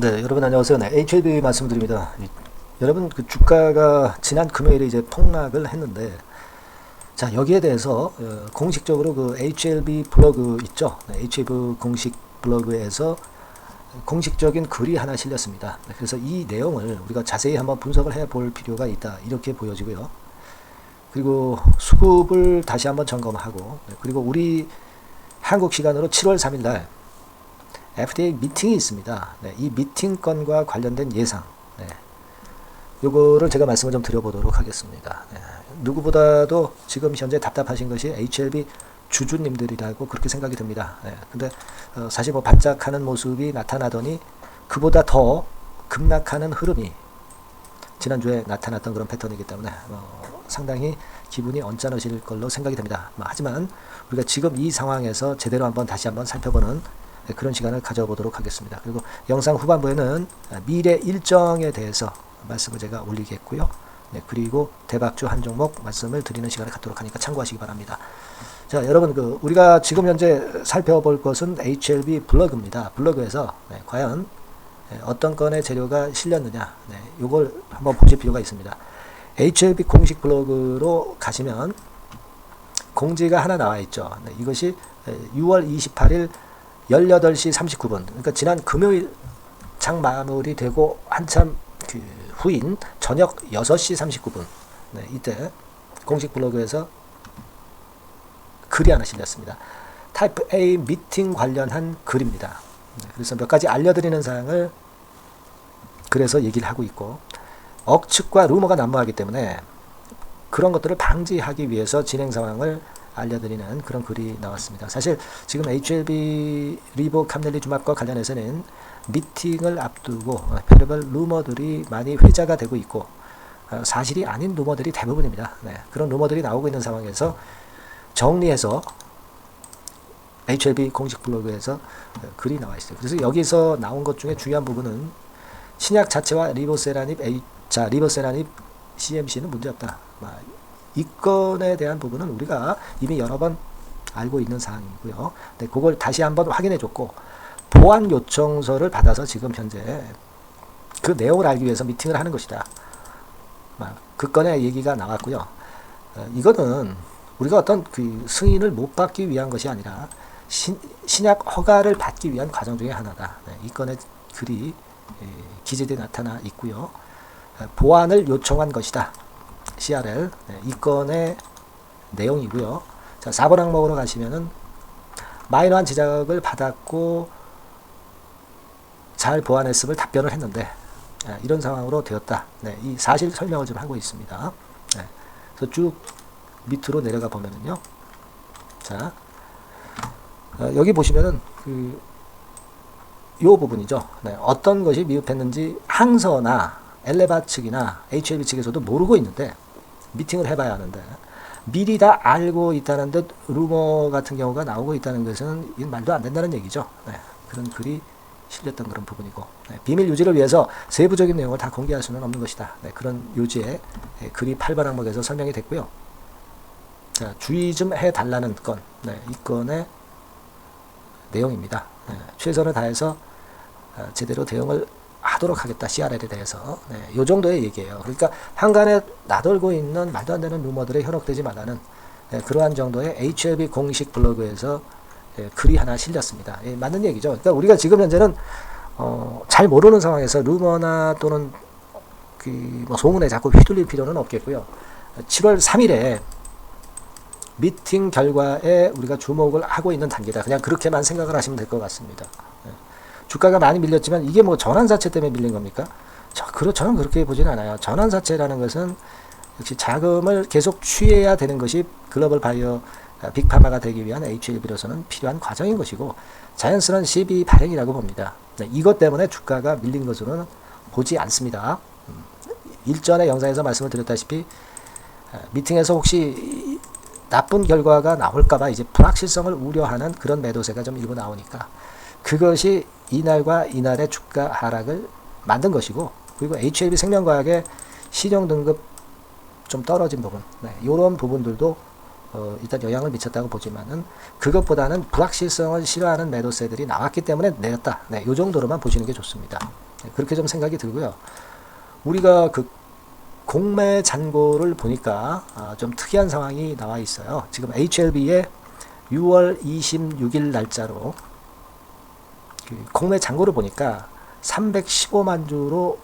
네, 여러분 안녕하세요. 네, HLB 말씀드립니다. 여러분 그 주가가 지난 금요일에 이제 폭락을 했는데, 자 여기에 대해서 공식적으로 그 HLB 블로그 있죠. 네, HLB 공식 블로그에서 공식적인 글이 하나 실렸습니다. 네, 그래서 이 내용을 우리가 자세히 한번 분석을 해볼 필요가 있다 이렇게 보여지고요. 그리고 수급을 다시 한번 점검하고, 네, 그리고 우리 한국 시간으로 7월 3일 날 FDA 미팅이 있습니다. 네, 이 미팅 건과 관련된 예상, 네, 요거를 제가 말씀을 좀 드려보도록 하겠습니다. 네, 누구보다도 지금 현재 답답하신 것이 HLB 주주님들이라고 그렇게 생각이 듭니다. 네, 근데 사실 뭐 반짝하는 모습이 나타나더니 그보다 더 급락하는 흐름이 지난주에 나타났던 그런 패턴이기 때문에 상당히 기분이 언짢으실 걸로 생각이 됩니다. 하지만 우리가 지금 이 상황에서 제대로 한번 다시 한번 살펴보는 그런 시간을 가져보도록 하겠습니다. 그리고 영상 후반부에는 미래 일정에 대해서 말씀을 제가 올리겠고요. 네, 그리고 대박주 한 종목 말씀을 드리는 시간을 갖도록 하니까 참고하시기 바랍니다. 자, 여러분 우리가 지금 현재 살펴볼 것은 HLB 블로그입니다. 블로그에서 과연 어떤 건의 재료가 실렸느냐, 요걸 한번 보실 필요가 있습니다. HLB 공식 블로그로 가시면 공지가 하나 나와 있죠. 이것이 6월 28일 18시 39분, 그러니까 지난 금요일 장 마무리 되고 한참 그 후인 저녁 6시 39분, 이때 공식 블로그에서 글이 하나 실렸습니다. 타입 A 미팅 관련한 글입니다. 그래서 몇 가지 알려드리는 사항을 그래서 얘기를 하고 있고, 억측과 루머가 난무하기 때문에 그런 것들을 방지하기 위해서 진행 상황을 알려드리는 그런 글이 나왔습니다. 사실 지금 HLB 리보 캄넬리 주막과 관련해서는 미팅을 앞두고 별의별 루머들이 많이 회자가 되고 있고, 사실이 아닌 루머들이 대부분입니다. 그런 루머들이 나오고 있는 상황에서 정리해서 HLB 공식 블로그에서 글이 나와 있어요. 그래서 여기서 나온 것 중에 중요한 부분은 신약 자체와 리보세라닙 CMC는 문제없다. 이 건에 대한 부분은 우리가 이미 여러 번 알고 있는 사항이고요. 네, 그걸 다시 한번 확인해 줬고, 보완 요청서를 받아서 지금 현재 그 내용을 알기 위해서 미팅을 하는 것이다. 그 건의 얘기가 나왔고요. 이거는 우리가 어떤 그 승인을 못 받기 위한 것이 아니라 신약 허가를 받기 위한 과정 중에 하나다. 이 건의 글이 기재되어 나타나 있고요. 보완을 요청한 것이다. CRL, 이 건의 내용이고요. 자, 4번 항목으로 가시면은 마이너한 지적을 받았고 잘 보완했음을 답변을 했는데 이런 상황으로 되었다. 이 사실 설명을 좀 하고 있습니다. 그래서 쭉 밑으로 내려가 보면은요. 자, 여기 보시면은 요 부분이죠. 어떤 것이 미흡했는지 항서나 엘레바 측이나 HLB 측에서도 모르고 있는데 미팅을 해봐야 하는데, 미리 다 알고 있다는 듯 루머 같은 경우가 나오고 있다는 것은 말도 안 된다는 얘기죠. 그런 글이 실렸던 그런 부분이고, 비밀 유지를 위해서 세부적인 내용을 다 공개할 수는 없는 것이다. 그런 요지에 글이 8번 항목에서 설명이 됐고요. 자, 주의 좀 해달라는 건, 이 건의 내용입니다. 최선을 다해서 제대로 대응을 하도록 하겠다. CRL에 대해서. 요 정도의 얘기예요. 그러니까 한간에 나돌고 있는 말도 안 되는 루머들에 현혹되지 말라는 그러한 정도의 HLB 공식 블로그에서 글이 하나 실렸습니다. 맞는 얘기죠. 그러니까 우리가 지금 현재는 잘 모르는 상황에서 루머나 또는 뭐 소문에 자꾸 휘둘릴 필요는 없겠고요. 7월 3일에 미팅 결과에 우리가 주목을 하고 있는 단계다. 그냥 그렇게만 생각을 하시면 될 것 같습니다. 주가가 많이 밀렸지만 이게 뭐 전환사채 때문에 밀린 겁니까? 저는 그렇게 보지는 않아요. 전환사채라는 것은 역시 자금을 계속 취해야 되는 것이 글로벌 바이오 빅파마가 되기 위한 HLB로서는 필요한 과정인 것이고, 자연스러운 시비 발행이라고 봅니다. 이것 때문에 주가가 밀린 것으로는 보지 않습니다. 일전의 영상에서 말씀을 드렸다시피 미팅에서 혹시 나쁜 결과가 나올까봐 이제 불확실성을 우려하는 그런 매도세가 좀 일부 나오니까 그것이 이날과 이날의 주가 하락을 만든 것이고, 그리고 HLB 생명과학의 시정 등급 좀 떨어진 부분, 이런 부분들도 일단 영향을 미쳤다고 보지만은 그것보다는 불확실성을 싫어하는 매도세들이 나왔기 때문에 내렸다. 네, 이 정도로만 보시는 게 좋습니다. 네, 그렇게 좀 생각이 들고요. 우리가 그 공매 잔고를 보니까 좀 특이한 상황이 나와 있어요. 지금 HLB의 6월 26일 날짜로 그 공매 잔고를 보니까 315만 주로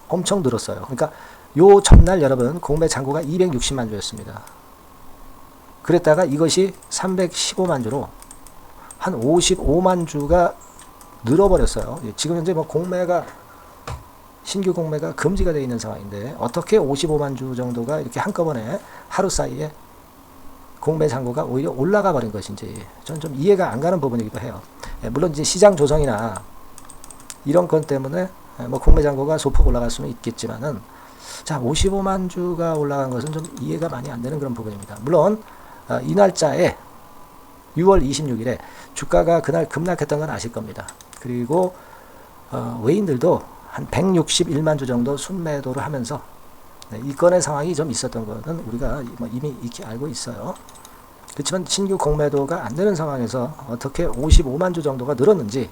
엄청 늘었어요. 그러니까 요 전날 여러분 공매 잔고가 260만 주였습니다. 그랬다가 이것이 315만 주로 한 55만 주가 늘어버렸어요. 지금 현재 뭐 공매가 신규 공매가 금지가 되어 있는 상황인데 어떻게 55만 주 정도가 이렇게 한꺼번에 하루 사이에 공매 잔고가 오히려 올라가 버린 것인지 저는 좀 이해가 안 가는 부분이기도 해요. 물론 이제 시장 조성이나 이런 건 때문에 뭐 공매 잔고가 소폭 올라갈 수는 있겠지만은 자 55만 주가 올라간 것은 좀 이해가 많이 안 되는 그런 부분입니다. 물론 이 날짜에 6월 26일에 주가가 그날 급락했던 건 아실 겁니다. 그리고 외인들도 한 161만 주 정도 순매도를 하면서 이 건의 상황이 좀 있었던 것은 우리가 뭐 이미 익히 알고 있어요. 그렇지만 신규 공매도가 안 되는 상황에서 어떻게 55만 주 정도가 늘었는지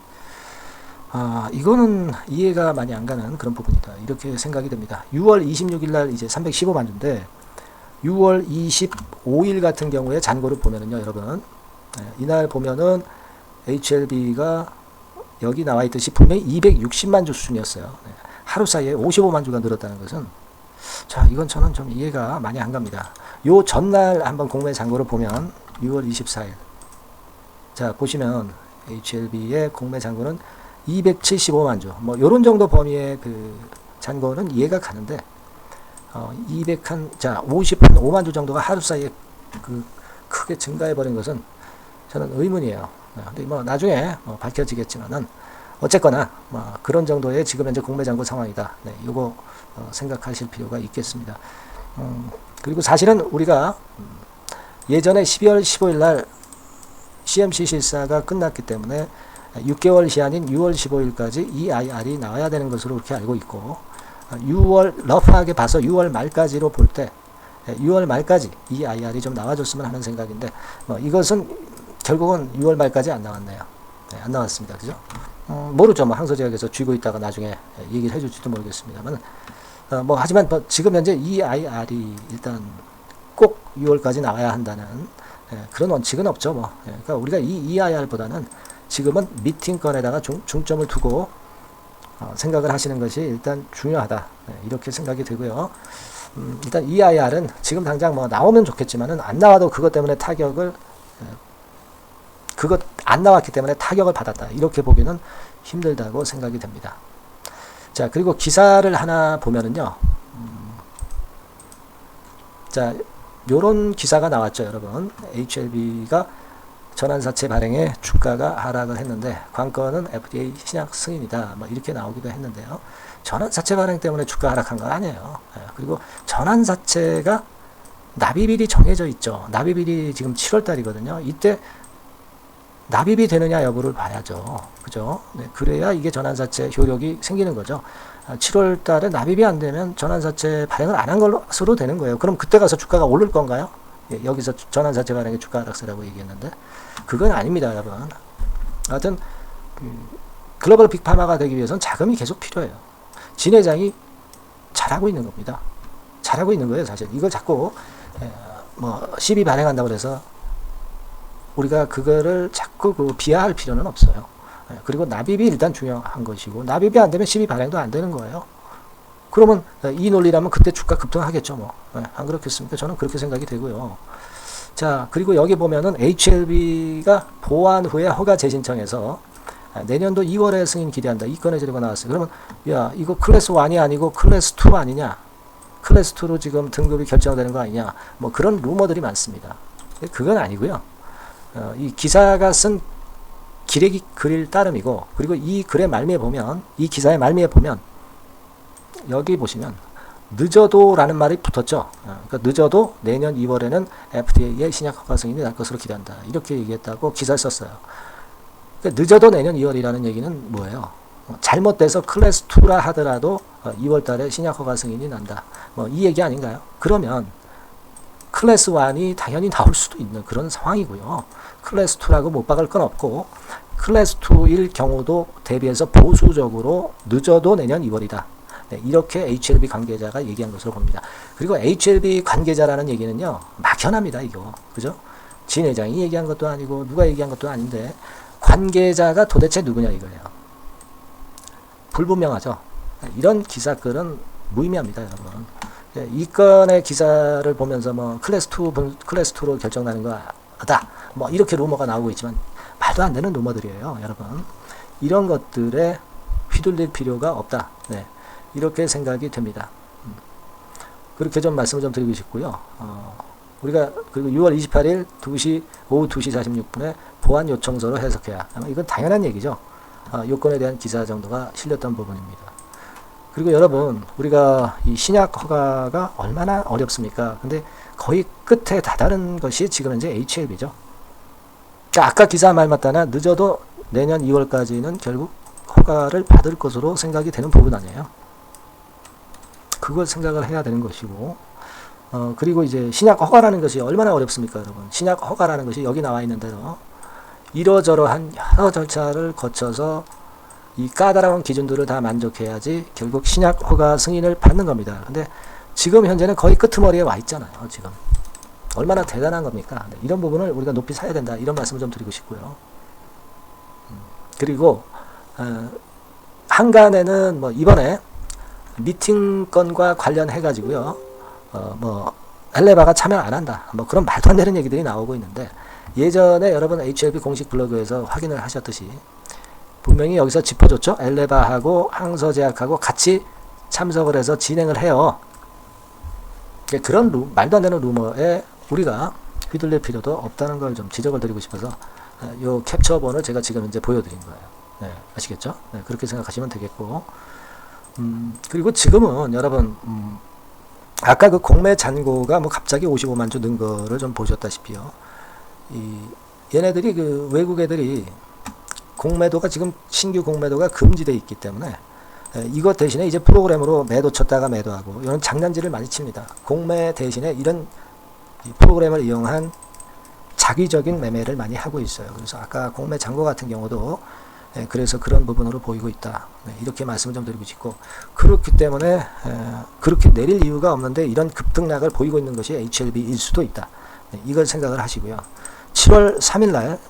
이거는 이해가 많이 안 가는 그런 부분이다. 이렇게 생각이 됩니다. 6월 26일 날 이제 315만 주인데 6월 25일 같은 경우에 잔고를 보면은요, 여러분. 이날 보면은 HLB가 여기 나와 있듯이 분명히 260만 주 수준이었어요. 하루 사이에 55만 주가 늘었다는 것은 자, 이건 저는 좀 이해가 많이 안 갑니다. 요 전날 한번 공매 잔고를 보면 6월 24일. 자, 보시면 HLB의 공매 잔고는 275만 주. 뭐 요런 정도 범위의 그 잔고는 이해가 가는데 55만 주 정도가 하루 사이에 그 크게 증가해 버린 것은 저는 의문이에요. 근데 뭐 나중에 밝혀지겠지만은 어쨌거나 뭐 그런 정도의 지금 현재 공매 잔고 상황이다. 네, 요거 생각하실 필요가 있겠습니다. 그리고 사실은 우리가 예전에 12월 15일 날 CMC 실사가 끝났기 때문에 6개월 시한인 6월 15일까지 EIR이 나와야 되는 것으로 그렇게 알고 있고 6월 러프하게 봐서 6월 말까지로 볼 때 6월 말까지 EIR이 좀 나와줬으면 하는 생각인데 이것은 결국은 6월 말까지 안 나왔네요. 네, 안 나왔습니다. 그죠? 모르죠. 뭐 항소제약에서 쥐고 있다가 나중에 얘기를 해줄지도 모르겠습니다만 하지만 지금 현재 EIR이 일단 꼭 6월까지 나와야 한다는 그런 원칙은 없죠. 그러니까 우리가 이 EIR보다는 지금은 미팅건에다가 중점을 두고 생각을 하시는 것이 일단 중요하다. 이렇게 생각이 들고요. 일단 EIR은 지금 당장 나오면 좋겠지만은 안 나와도 그것 때문에 안 나왔기 때문에 타격을 받았다. 이렇게 보기는 힘들다고 생각이 됩니다. 자, 그리고 기사를 하나 보면은요. 자, 요런 기사가 나왔죠, 여러분. HLB가 전환사채 발행에 주가가 하락을 했는데 관건은 FDA 신약 승인이다. 이렇게 나오기도 했는데요. 전환사채 발행 때문에 주가 하락한 건 아니에요. 그리고 전환사채가 납입일이 정해져 있죠. 납입일이 지금 7월 달이거든요. 이때 납입이 되느냐 여부를 봐야죠. 그죠? 네, 그래야 이게 전환사채 효력이 생기는 거죠. 7월 달에 납입이 안 되면 전환사채 발행을 안 한 것으로 되는 거예요. 그럼 그때 가서 주가가 오를 건가요? 예, 여기서 전환사채 발행의 주가 하락세라고 얘기했는데 그건 아닙니다, 여러분. 하여튼 글로벌 빅파마가 되기 위해서는 자금이 계속 필요해요. 진 회장이 잘하고 있는 겁니다. 잘하고 있는 거예요, 사실. 이걸 자꾸 CB 발행한다고 해서 우리가 그거를 자꾸 비하할 필요는 없어요. 그리고 납입이 일단 중요한 것이고 납입이 안 되면 CB 발행도 안 되는 거예요. 그러면 이 논리라면 그때 주가 급등하겠죠. 안 그렇겠습니까? 저는 그렇게 생각이 되고요. 자, 그리고 여기 보면은 HLB가 보완 후에 허가 재신청해서 내년도 2월에 승인 기대한다. 이 건의 자료가 나왔어요. 그러면 야, 이거 클래스 1이 아니고 클래스 2 아니냐? 클래스 2로 지금 등급이 결정되는 거 아니냐? 그런 루머들이 많습니다. 그건 아니고요. 이 기사가 쓴 기레기 글일 따름이고, 그리고 이 글의 말미에 보면, 이 기사의 말미에 보면, 여기 보시면, 늦어도 라는 말이 붙었죠. 그러니까 늦어도 내년 2월에는 FDA의 신약 허가 승인이 날 것으로 기대한다. 이렇게 얘기했다고 기사를 썼어요. 그러니까 늦어도 내년 2월이라는 얘기는 뭐예요? 잘못돼서 클래스 2라 하더라도 2월 달에 신약 허가 승인이 난다. 이 얘기 아닌가요? 그러면 클래스 1이 당연히 나올 수도 있는 그런 상황이고요. 클래스 2라고 못 박을 건 없고 클래스 2일 경우도 대비해서 보수적으로 늦어도 내년 2월이다. 네, 이렇게 HLB 관계자가 얘기한 것으로 봅니다. 그리고 HLB 관계자라는 얘기는요, 막연합니다, 이거. 그죠? 진 회장이 얘기한 것도 아니고, 누가 얘기한 것도 아닌데, 관계자가 도대체 누구냐 이거예요. 불분명하죠? 이런 기사글은 무의미합니다, 여러분. 이 건의 기사를 보면서 클래스 2로 결정나는 거다. 이렇게 루머가 나오고 있지만, 말도 안 되는 루머들이에요, 여러분. 이런 것들에 휘둘릴 필요가 없다. 네. 이렇게 생각이 됩니다. 그렇게 좀 말씀을 좀 드리고 싶고요. 우리가 그리고 6월 28일 오후 2시 46분에 보안 요청서로 해석해야. 이건 당연한 얘기죠. 요건에 대한 기사 정도가 실렸던 부분입니다. 그리고 여러분, 우리가 이 신약 허가가 얼마나 어렵습니까? 근데 거의 끝에 다다른 것이 지금 현재 HLB죠. 그러니까 아까 기사 말 맞다나 늦어도 내년 2월까지는 결국 허가를 받을 것으로 생각이 되는 부분 아니에요. 그걸 생각을 해야 되는 것이고, 그리고 이제 신약 허가라는 것이 얼마나 어렵습니까, 여러분? 신약 허가라는 것이 여기 나와 있는 대로 이러저러한 여러 절차를 거쳐서 이 까다로운 기준들을 다 만족해야지 결국 신약 허가 승인을 받는 겁니다. 근데 지금 현재는 거의 끄트머리에 와 있잖아요, 지금. 얼마나 대단한 겁니까? 네, 이런 부분을 우리가 높이 사야 된다. 이런 말씀을 좀 드리고 싶고요. 그리고, 한간에는 이번에 미팅 건과 관련해가지고요, 엘레바가 참여 안 한다. 그런 말도 안 되는 얘기들이 나오고 있는데, 예전에 여러분 HLB 공식 블로그에서 확인을 하셨듯이, 분명히 여기서 짚어줬죠? 엘레바하고 항서제약하고 같이 참석을 해서 진행을 해요. 그런 말도 안 되는 루머에 우리가 휘둘릴 필요도 없다는 걸 좀 지적을 드리고 싶어서, 요 캡처본을 제가 지금 이제 보여드린 거예요. 네, 아시겠죠? 네, 그렇게 생각하시면 되겠고, 그리고 지금은 여러분, 아까 그 공매 잔고가 갑자기 55만 주 는 거를 좀 보셨다시피요. 얘네들이 그 외국 애들이 공매도가 지금 신규 공매도가 금지되어 있기 때문에 이것 대신에 이제 프로그램으로 매도 쳤다가 매도하고 이런 장난질을 많이 칩니다. 공매 대신에 이런 프로그램을 이용한 자기적인 매매를 많이 하고 있어요. 그래서 아까 공매 잔고 같은 경우도 그래서 그런 부분으로 보이고 있다. 이렇게 말씀을 좀 드리고 싶고, 그렇기 때문에 그렇게 내릴 이유가 없는데 이런 급등락을 보이고 있는 것이 HLB일 수도 있다. 이걸 생각을 하시고요. 7월 3일 날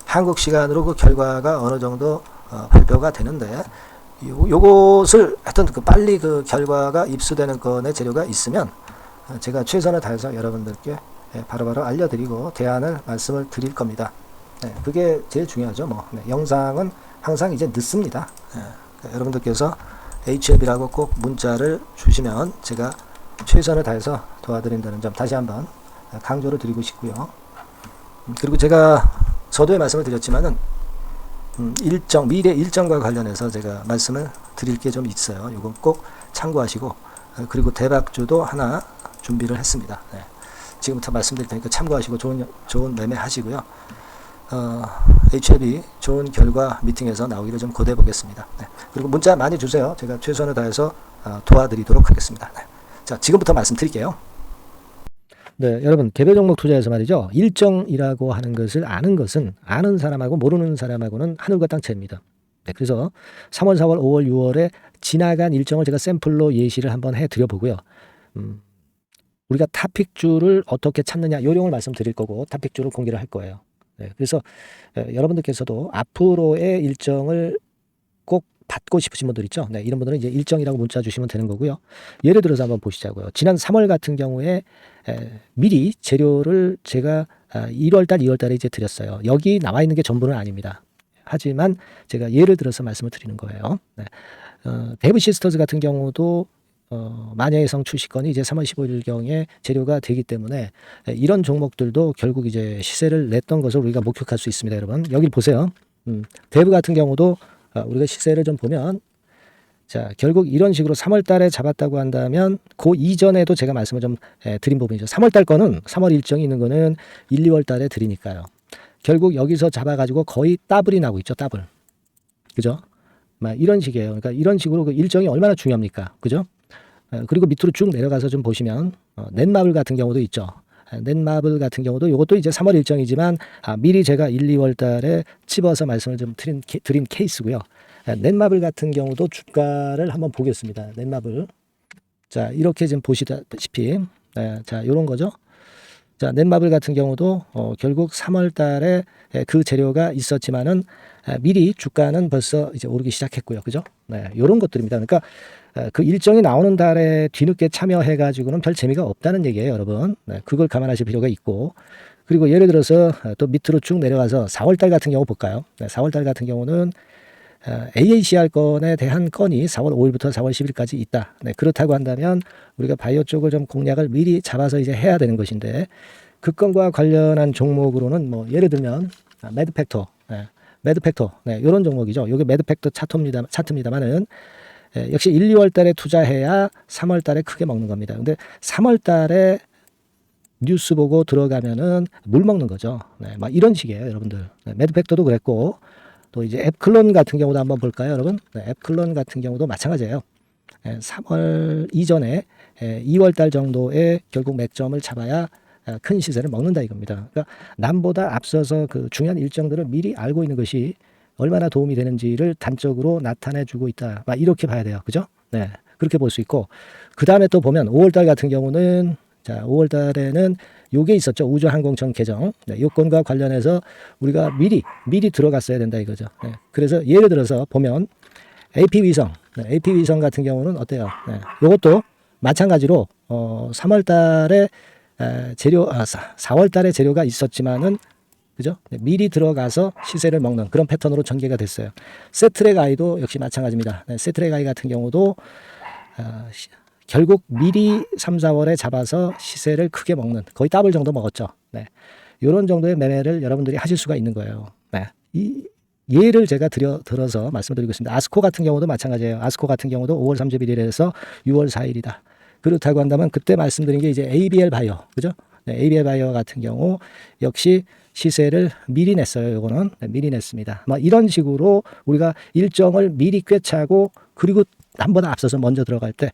한국 시간으로 그 결과가 어느 정도 발표가 되는데, 요것을 하여튼 빨리 그 결과가 입수되는 건의 재료가 있으면 제가 최선을 다해서 여러분들께 바로바로 알려드리고 대안을 말씀을 드릴 겁니다. 네, 그게 제일 중요하죠. 네, 영상은 항상 이제 늦습니다. 그러니까 여러분들께서 HLB라고 꼭 문자를 주시면 제가 최선을 다해서 도와드린다는 점 다시 한번 강조를 드리고 싶고요. 그리고 제가 서두에 말씀을 드렸지만은 미래 일정과 관련해서 제가 말씀을 드릴 게 좀 있어요. 이건 꼭 참고하시고, 그리고 대박주도 하나 준비를 했습니다. 네, 지금부터 말씀드릴 테니까 참고하시고 좋은 매매 하시고요. HLB 좋은 결과 미팅에서 나오기를 좀 고대해 보겠습니다. 네. 그리고 문자 많이 주세요. 제가 최선을 다해서 도와드리도록 하겠습니다. 네. 자, 지금부터 말씀드릴게요. 네, 여러분 개별 종목 투자에서 말이죠. 일정이라고 하는 것을 아는 것은 아는 사람하고 모르는 사람하고는 하늘과 땅 차이입니다. 네, 그래서 3월, 4월, 5월, 6월에 지나간 일정을 제가 샘플로 예시를 한번 해드려 보고요. 우리가 타픽주를 어떻게 찾느냐 요령을 말씀드릴 거고 타픽주를 공개를 할 거예요. 네, 그래서 여러분들께서도 앞으로의 일정을 꼭 받고 싶으신 분들 있죠. 네, 이런 분들은 이제 일정이라고 문자 주시면 되는 거고요. 예를 들어서 한번 보시자고요. 지난 3월 같은 경우에 미리 재료를 제가 1월달, 2월달에 이제 드렸어요. 여기 나와 있는 게 전부는 아닙니다. 하지만 제가 예를 들어서 말씀을 드리는 거예요. 네. 데브 시스터즈 같은 경우도 마녀의성 출시건이 이제 3월 15일경에 재료가 되기 때문에 이런 종목들도 결국 이제 시세를 냈던 것을 우리가 목격할 수 있습니다, 여러분. 여기 보세요. 데브 같은 경우도 우리가 시세를 좀 보면, 자, 결국 이런 식으로 3월 달에 잡았다고 한다면 그 이전에도 제가 말씀을 좀 드린 부분이죠. 3월 달 거는 3월 일정이 있는 거는 1, 2월 달에 드리니까요. 결국 여기서 잡아가지고 거의 더블이 나고 있죠, 더블. 그죠? 막 이런 식이에요. 그러니까 이런 식으로 그 일정이 얼마나 중요합니까? 그죠? 그리고 밑으로 쭉 내려가서 좀 보시면 넷마블 같은 경우도 있죠. 넷마블 같은 경우도 이것도 이제 3월 일정이지만 미리 제가 1, 2월 달에 집어서 말씀을 좀 드린 케이스고요. 넷마블 같은 경우도 주가를 한번 보겠습니다. 넷마블. 자, 이렇게 지금 보시다시피 자, 요런 거죠. 자, 넷마블 같은 경우도 결국 3월 달에 그 재료가 있었지만은 미리 주가는 벌써 이제 오르기 시작했고요. 그죠? 네, 요런 것들입니다. 그러니까 그 일정이 나오는 달에 뒤늦게 참여해 가지고는 별 재미가 없다는 얘기예요, 여러분. 네, 그걸 감안하실 필요가 있고. 그리고 예를 들어서 또 밑으로 쭉 내려가서 4월 달 같은 경우 볼까요? 네, 4월 달 같은 경우는 AACR 건에 대한 건이 4월 5일부터 4월 10일까지 있다. 네, 그렇다고 한다면 우리가 바이오 쪽을 좀 공략을 미리 잡아서 이제 해야 되는 것인데 그 건과 관련한 종목으로는 뭐 예를 들면 매드팩터, 매드팩터, 이런 종목이죠. 이게 매드팩터 차트입니다만은 역시 1, 2월 달에 투자해야 3월 달에 크게 먹는 겁니다. 근데 3월 달에 뉴스 보고 들어가면은 물 먹는 거죠. 네, 막 이런 식이에요, 여러분들. 매드팩터도 그랬고 또 이제 앱클론 같은 경우도 한번 볼까요, 여러분? 앱클론 같은 경우도 마찬가지예요. 3월 이전에 2월 달 정도에 결국 맥점을 잡아야 큰 시세를 먹는다 이겁니다. 그러니까 남보다 앞서서 그 중요한 일정들을 미리 알고 있는 것이 얼마나 도움이 되는지를 단적으로 나타내주고 있다. 이렇게 봐야 돼요. 그죠? 네. 그렇게 볼 수 있고. 그 다음에 또 보면 5월달 같은 경우는, 자, 5월달에는 요게 있었죠. 우주항공청 개정. 네, 요건과 관련해서 우리가 미리 들어갔어야 된다 이거죠. 네. 그래서 예를 들어서 보면 AP위성. 네, AP위성 같은 경우는 어때요? 네. 요것도 마찬가지로, 3월달에 재료, 4월달에 재료가 있었지만은 그죠? 네, 미리 들어가서 시세를 먹는 그런 패턴으로 전개가 됐어요. 세트랙 아이도 역시 마찬가지입니다. 네, 세트랙 아이 같은 경우도 결국 미리 3, 4월에 잡아서 시세를 크게 먹는 거의 더블 정도 먹었죠. 네, 이런 정도의 매매를 여러분들이 하실 수가 있는 거예요. 네, 이 예를 제가 들어서 말씀드리고 있습니다. 아스코 같은 경우도 마찬가지예요. 아스코 같은 경우도 5월 31일에서 6월 4일이다. 그렇다고 한다면 그때 말씀드린 게 이제 ABL 바이오, 그죠? 네, ABL 바이오 같은 경우 역시 시세를 미리 냈어요. 요거는 미리 냈습니다. 이런 식으로 우리가 일정을 미리 꿰차고 그리고 남보다 앞서서 먼저 들어갈 때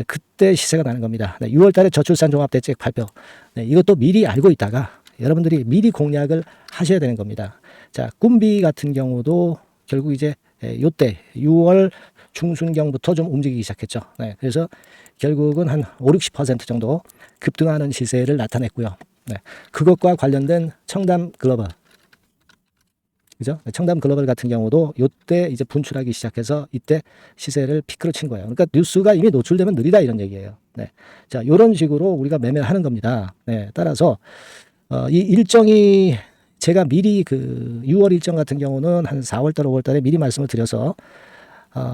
그때 시세가 나는 겁니다. 6월 달에 저출산 종합대책 발표. 네, 이것도 미리 알고 있다가 여러분들이 미리 공략을 하셔야 되는 겁니다. 자, 꿈비 같은 경우도 결국 이제 요때 6월 중순경부터 좀 움직이기 시작했죠. 네, 그래서 결국은 한 5, 60% 정도 급등하는 시세를 나타냈고요. 네, 그것과 관련된 청담 글로벌, 그죠? 청담 글로벌 같은 경우도 이때 이제 분출하기 시작해서 이때 시세를 피크로 친 거예요. 그러니까 뉴스가 이미 노출되면 느리다 이런 얘기예요. 네, 자, 이런 식으로 우리가 매매를 하는 겁니다. 네, 따라서 이 일정이 제가 미리 그 6월 일정 같은 경우는 한 4월달, 5월달에 미리 말씀을 드려서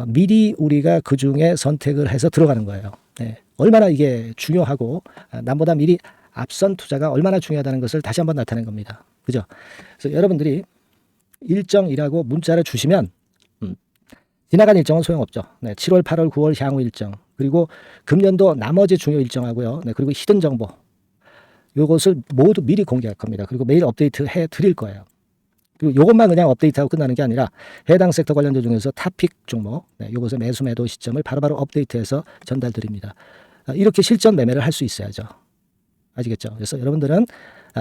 미리 우리가 그 중에 선택을 해서 들어가는 거예요. 네, 얼마나 이게 중요하고 남보다 미리 앞선 투자가 얼마나 중요하다는 것을 다시 한번 나타낸 겁니다. 그죠? 그래서 여러분들이 일정이라고 문자를 주시면 지나간 일정은 소용없죠. 네, 7월, 8월, 9월 향후 일정 그리고 금년도 나머지 중요 일정하고요. 네, 그리고 히든 정보 요것을 모두 미리 공개할 겁니다. 그리고 매일 업데이트 해 드릴 거예요. 그리고 요것만 그냥 업데이트하고 끝나는 게 아니라 해당 섹터 관련주 중에서 탑픽 종목 요것의 매수 매도 시점을 바로바로 업데이트해서 전달 드립니다. 이렇게 실전 매매를 할 수 있어야죠. 아시겠죠? 그래서 여러분들은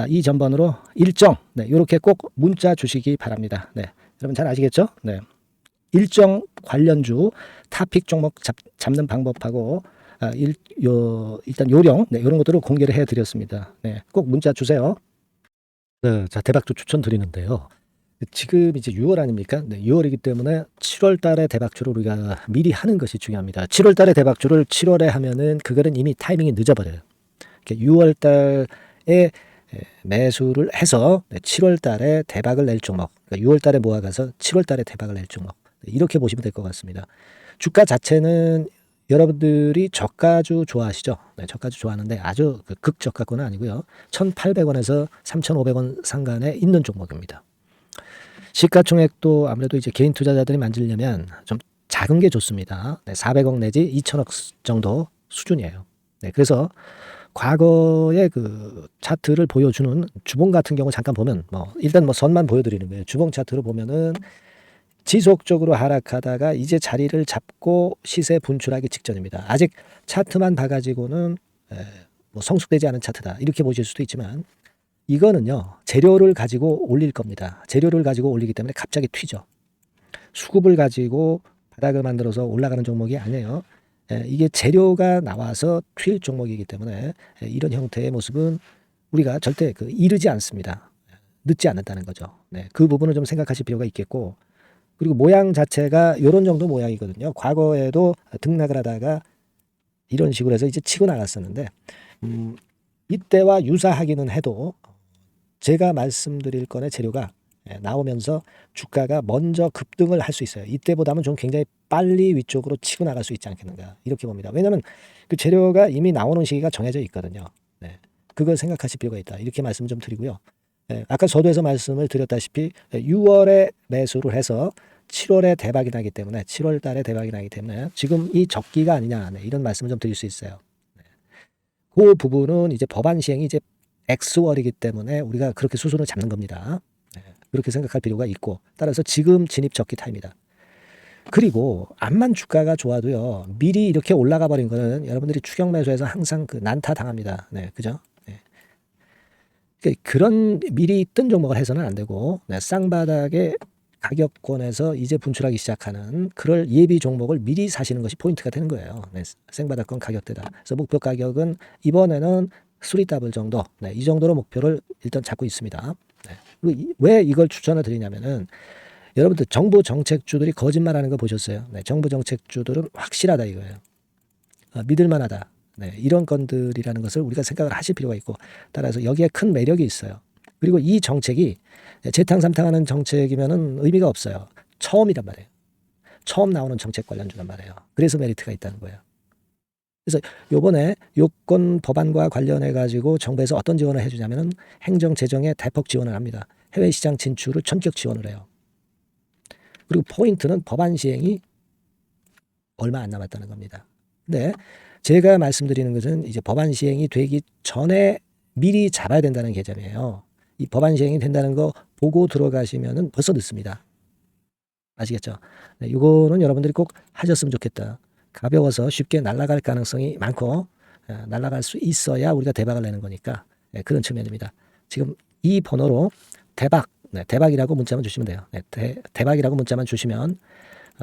이 전번으로 일정 이렇게 꼭 문자 주시기 바랍니다. 네, 여러분 잘 아시겠죠? 네, 일정 관련주 탑픽 종목 잡는 방법하고 일단 요령 이런 것들을 공개를 해드렸습니다. 네, 꼭 문자 주세요. 네, 자, 대박주 추천 드리는데요. 지금 이제 6월 아닙니까? 네, 6월이기 때문에 7월 달에 대박주를 우리가 미리 하는 것이 중요합니다. 7월 달에 대박주를 7월에 하면은 그거는 이미 타이밍이 늦어버려요. 6월 달에 매수를 해서 7월 달에 대박을 낼 종목, 그러니까 6월 달에 모아가서 7월 달에 대박을 낼 종목, 이렇게 보시면 될 것 같습니다. 주가 자체는 여러분들이 저가주 좋아하시죠? 네, 저가주 좋아하는데 아주 극저가권은 아니고요. 1,800원에서 3,500원 상간에 있는 종목입니다. 시가총액도 아무래도 이제 개인 투자자들이 만지려면 좀 작은 게 좋습니다. 네, 400억 내지 2천억 정도 수준이에요. 네, 그래서 과거의 그 차트를 보여주는 주봉 같은 경우 잠깐 보면 일단 선만 보여드리는 거예요. 주봉 차트를 보면은 지속적으로 하락하다가 이제 자리를 잡고 시세 분출하기 직전입니다. 아직 차트만 봐가지고는 뭐 성숙되지 않은 차트다 이렇게 보실 수도 있지만 이거는요 재료를 가지고 올릴 겁니다. 재료를 가지고 올리기 때문에 갑자기 튀죠. 수급을 가지고 바닥을 만들어서 올라가는 종목이 아니에요. 이게 재료가 나와서 튈 종목이기 때문에 이런 형태의 모습은 우리가 절대 이르지 않습니다. 늦지 않는다는 거죠. 네, 그 부분을 좀 생각하실 필요가 있겠고, 그리고 모양 자체가 이런 정도 모양이거든요. 과거에도 등락을 하다가 이런 식으로 해서 이제 치고 나갔었는데 이때와 유사하기는 해도 제가 말씀드릴 건의 재료가 나오면서 주가가 먼저 급등을 할 수 있어요. 이때보다는 좀 굉장히 빨리 위쪽으로 치고 나갈 수 있지 않겠는가 이렇게 봅니다. 왜냐하면 그 재료가 이미 나오는 시기가 정해져 있거든요. 네, 그걸 생각하실 필요가 있다 이렇게 말씀 좀 드리고요. 아까 서두에서 말씀을 드렸다시피 6월에 매수를 해서 7월에 대박이 나기 때문에 7월 달에 대박이 나기 때문에 지금 이 적기가 아니냐 이런 말씀을 좀 드릴 수 있어요. 그 부분은 이제 법안 시행이 이제 X월이기 때문에 우리가 그렇게 수순을 잡는 겁니다. 그렇게 생각할 필요가 있고, 따라서 지금 진입 적기 타입니다. 그리고 암만 주가가 좋아도요 미리 이렇게 올라가 버린 거는 여러분들이 추격 매수해서 항상 난타 당합니다. 네, 그죠? 그런 미리 뜬 종목을 해서는 안 되고 쌍바닥의 가격권에서 이제 분출하기 시작하는 그럴 예비 종목을 미리 사시는 것이 포인트가 되는 거예요. 생바닥권 가격대다. 그래서 목표 가격은 이번에는 3더블 정도, 이 정도로 목표를 일단 잡고 있습니다. 그리고 왜 이걸 추천을 드리냐면은 여러분들 정부 정책주들이 거짓말하는 거 보셨어요? 정부 정책주들은 확실하다 이거예요. 믿을만하다. 이런 건들이라는 것을 우리가 생각을 하실 필요가 있고, 따라서 여기에 큰 매력이 있어요. 그리고 이 정책이 재탕삼탕하는 정책이면은 의미가 없어요. 처음이란 말이에요. 처음 나오는 정책 관련주란 말이에요. 그래서 메리트가 있다는 거예요. 그래서 요번에 요건 법안과 관련해 가지고 정부에서 어떤 지원을 해주냐면은 행정 재정에 대폭 지원을 합니다. 해외 시장 진출을 전격 지원을 해요. 그리고 포인트는 법안 시행이 얼마 안 남았다는 겁니다. 근데 제가 말씀드리는 것은 이제 법안 시행이 되기 전에 미리 잡아야 된다는 개념이에요. 이 법안 시행이 된다는 거 보고 들어가시면은 벌써 늦습니다. 아시겠죠? 이거는 여러분들이 꼭 하셨으면 좋겠다. 가벼워서 쉽게 날아갈 가능성이 많고 날아갈 수 있어야 우리가 대박을 내는 거니까 그런 측면입니다. 지금 이 번호로 대박, 대박이라고 문자만 주시면 돼요. 대박이라고 문자만 주시면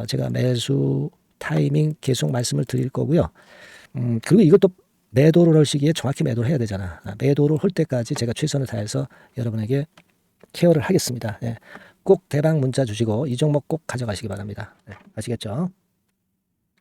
제가 매수 타이밍 계속 말씀을 드릴 거고요. 그리고 이것도 매도를 할 시기에 정확히 매도를 해야 되잖아. 매도를 할 때까지 제가 최선을 다해서 여러분에게 케어를 하겠습니다. 꼭 대박 문자 주시고 이 종목 꼭 가져가시기 바랍니다. 아시겠죠?